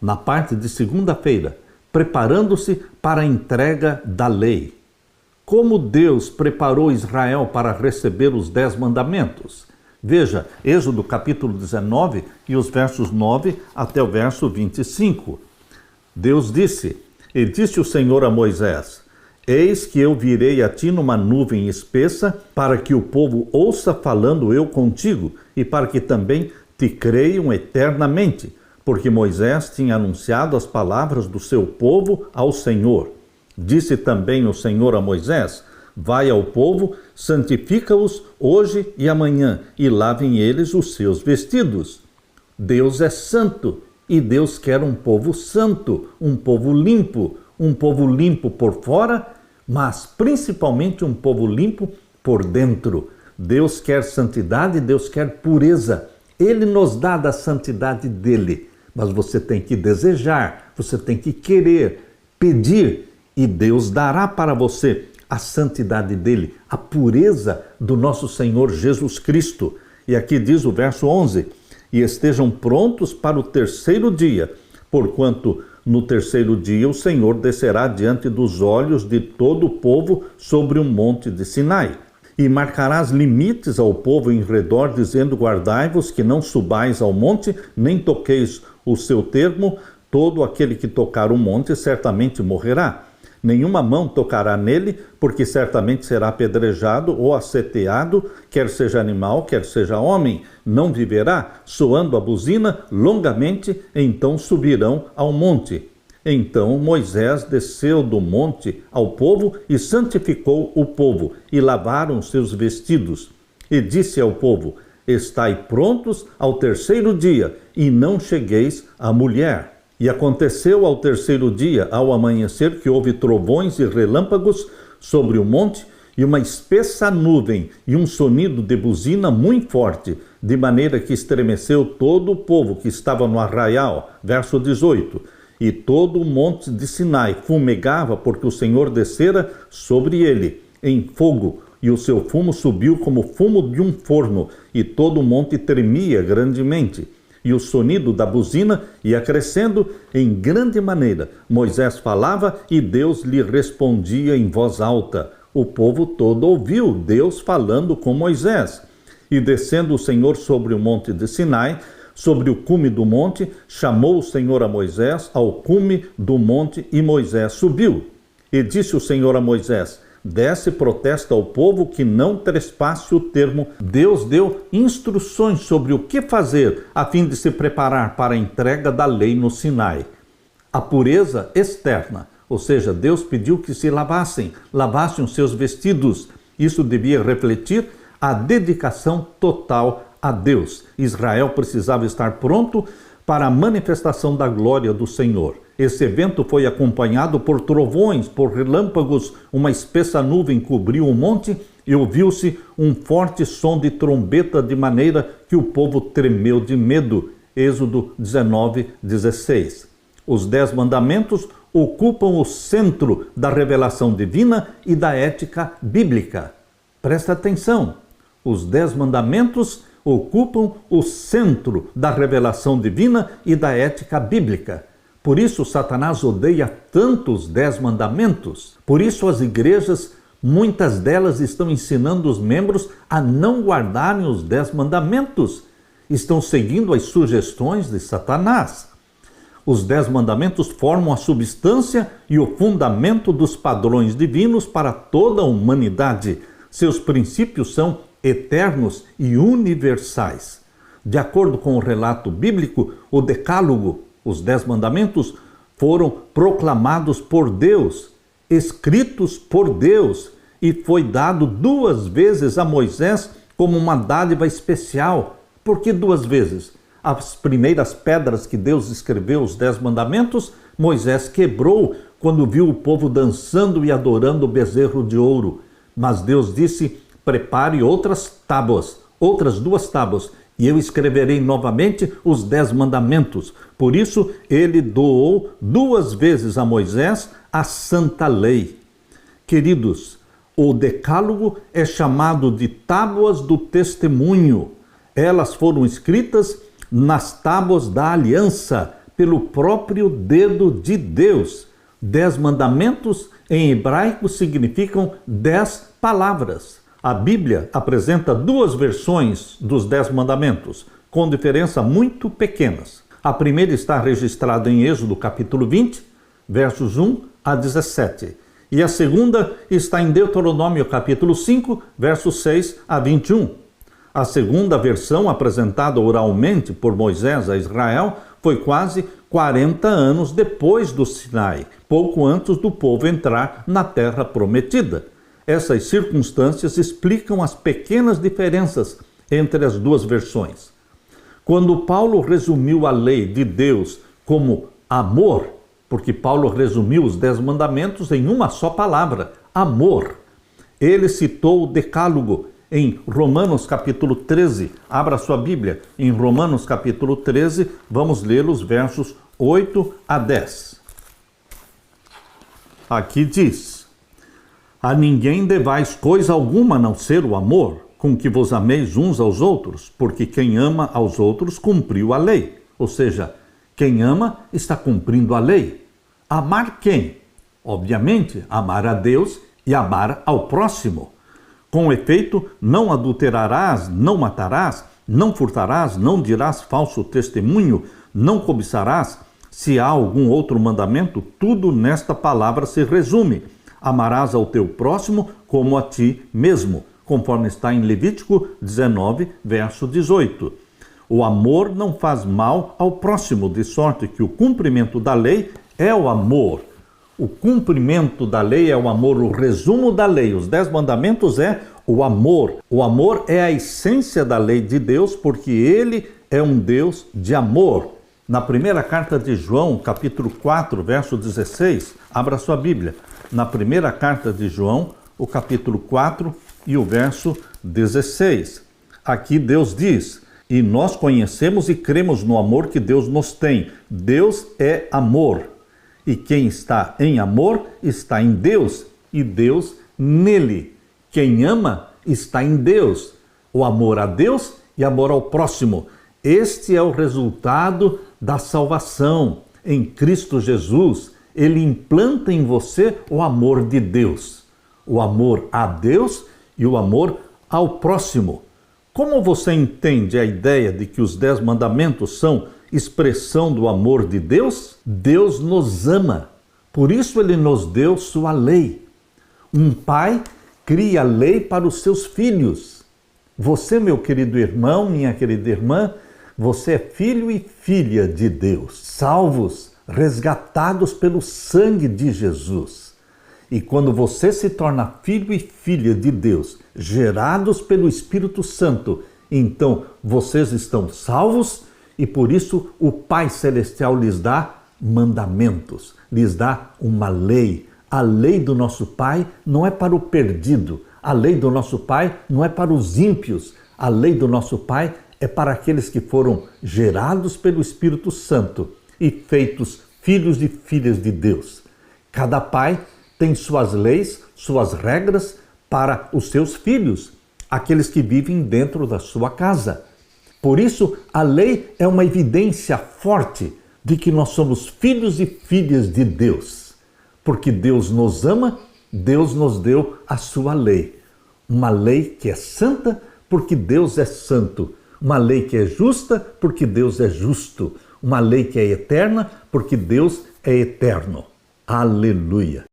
na parte de segunda-feira, preparando-se para a entrega da lei. Como Deus preparou Israel para receber os 10 mandamentos? Veja, Êxodo capítulo 19 e os versos 9 até o verso 25. Deus disse, e disse o Senhor a Moisés, eis que eu virei a ti numa nuvem espessa, para que o povo ouça falando eu contigo, e para que também te creiam eternamente, porque Moisés tinha anunciado as palavras do seu povo ao Senhor. Disse também o Senhor a Moisés, vai ao povo, santifica-os hoje e amanhã, e lavem eles os seus vestidos. Deus é santo, e Deus quer um povo santo, um povo limpo por fora, mas principalmente um povo limpo por dentro. Deus quer santidade, Deus quer pureza. Ele nos dá da santidade dele, mas você tem que desejar, você tem que querer, pedir, e Deus dará para você a santidade dele, a pureza do nosso Senhor Jesus Cristo. E aqui diz o verso 11, e estejam prontos para o terceiro dia, porquanto no terceiro dia o Senhor descerá diante dos olhos de todo o povo sobre um monte de Sinai. E marcarás limites ao povo em redor, dizendo, guardai-vos que não subais ao monte, nem toqueis o seu termo, todo aquele que tocar o monte certamente morrerá. Nenhuma mão tocará nele, porque certamente será apedrejado ou aceteado, quer seja animal, quer seja homem, não viverá, soando a buzina longamente, então subirão ao monte. Então Moisés desceu do monte ao povo e santificou o povo, e lavaram seus vestidos. E disse ao povo, estai prontos ao terceiro dia, e não chegueis à mulher. E aconteceu ao terceiro dia, ao amanhecer, que houve trovões e relâmpagos sobre o monte, e uma espessa nuvem, e um sonido de buzina muito forte, de maneira que estremeceu todo o povo que estava no arraial. Verso 18. E todo o monte de Sinai fumegava, porque o Senhor descera sobre ele em fogo, e o seu fumo subiu como fumo de um forno, e todo o monte tremia grandemente. E o sonido da buzina ia crescendo em grande maneira. Moisés falava e Deus lhe respondia em voz alta. O povo todo ouviu Deus falando com Moisés. E descendo o Senhor sobre o monte de Sinai, sobre o cume do monte, chamou o Senhor a Moisés ao cume do monte, e Moisés subiu. E disse o Senhor a Moisés, desce e protesta ao povo que não trespasse o termo. Deus deu instruções sobre o que fazer a fim de se preparar para a entrega da lei no Sinai. A pureza externa, ou seja, Deus pediu que se lavassem os seus vestidos. Isso devia refletir a dedicação total a Deus. Israel precisava estar pronto para a manifestação da glória do Senhor. Esse evento foi acompanhado por trovões, por relâmpagos, uma espessa nuvem cobriu o monte e ouviu-se um forte som de trombeta, de maneira que o povo tremeu de medo. Êxodo 19, 16. Os 10 mandamentos ocupam o centro da revelação divina e da ética bíblica. Presta atenção, os 10 mandamentos ocupam o centro da revelação divina e da ética bíblica. Por isso Satanás odeia tanto os 10 mandamentos. Por isso as igrejas, muitas delas estão ensinando os membros a não guardarem os 10 mandamentos. Estão seguindo as sugestões de Satanás. Os 10 mandamentos formam a substância e o fundamento dos padrões divinos para toda a humanidade. Seus princípios são eternos e universais. De acordo com o relato bíblico, o Decálogo, os 10 mandamentos, foram proclamados por Deus, escritos por Deus, e foi dado 2 vezes a Moisés como uma dádiva especial. Por que 2 vezes? As primeiras pedras que Deus escreveu, os 10 mandamentos, Moisés quebrou quando viu o povo dançando e adorando o bezerro de ouro. Mas Deus disse, prepare outras 2 tábuas, e eu escreverei novamente os 10 mandamentos. Por isso, ele doou 2 vezes a Moisés a santa lei. Queridos, o Decálogo é chamado de tábuas do testemunho. Elas foram escritas nas tábuas da aliança, pelo próprio dedo de Deus. 10 mandamentos em hebraico significam 10 palavras. A Bíblia apresenta 2 versões dos 10 mandamentos, com diferença muito pequenas. A primeira está registrada em Êxodo capítulo 20, versos 1 a 17. E a segunda está em Deuteronômio capítulo 5, versos 6 a 21. A segunda versão, apresentada oralmente por Moisés a Israel, foi quase 40 anos depois do Sinai, pouco antes do povo entrar na terra prometida. Essas circunstâncias explicam as pequenas diferenças entre as 2 versões. Quando Paulo resumiu a lei de Deus como amor, porque Paulo resumiu os 10 mandamentos em uma só palavra, amor, ele citou o Decálogo em Romanos capítulo 13. Abra sua Bíblia. Em Romanos capítulo 13, vamos ler os versos 8 a 10. Aqui diz: a ninguém devais coisa alguma a não ser o amor, com que vos ameis uns aos outros, porque quem ama aos outros cumpriu a lei. Ou seja, quem ama está cumprindo a lei. Amar quem? Obviamente, amar a Deus e amar ao próximo. Com efeito, não adulterarás, não matarás, não furtarás, não dirás falso testemunho, não cobiçarás. Se há algum outro mandamento, tudo nesta palavra se resume: amarás ao teu próximo como a ti mesmo, conforme está em Levítico 19, verso 18. O amor não faz mal ao próximo, de sorte que o cumprimento da lei é o amor. O cumprimento da lei é o amor, o resumo da lei. Os 10 mandamentos é o amor. O amor é a essência da lei de Deus, porque ele é um Deus de amor. Na primeira carta de João, capítulo 4, verso 16, abra sua Bíblia. Na primeira carta de João, o capítulo 4 e o verso 16. Aqui Deus diz: e nós conhecemos e cremos no amor que Deus nos tem. Deus é amor. E quem está em amor está em Deus, e Deus nele. Quem ama está em Deus. O amor a Deus e amor ao próximo. Este é o resultado da salvação. Em Cristo Jesus, ele implanta em você o amor de Deus. O amor a Deus e o amor ao próximo. Como você entende a ideia de que os 10 mandamentos são expressão do amor de Deus? Deus nos ama, por isso ele nos deu sua lei. Um pai cria lei para os seus filhos. Você, meu querido irmão, minha querida irmã, você é filho e filha de Deus, salvos, resgatados pelo sangue de Jesus. E quando você se torna filho e filha de Deus, gerados pelo Espírito Santo, então vocês estão salvos. E por isso o Pai Celestial lhes dá mandamentos, lhes dá uma lei. A lei do nosso Pai não é para o perdido, a lei do nosso Pai não é para os ímpios, a lei do nosso Pai é para aqueles que foram gerados pelo Espírito Santo e feitos filhos e filhas de Deus. Cada pai tem suas leis, suas regras para os seus filhos, aqueles que vivem dentro da sua casa. Por isso, a lei é uma evidência forte de que nós somos filhos e filhas de Deus. Porque Deus nos ama, Deus nos deu a sua lei. Uma lei que é santa, porque Deus é santo. Uma lei que é justa, porque Deus é justo. Uma lei que é eterna, porque Deus é eterno. Aleluia!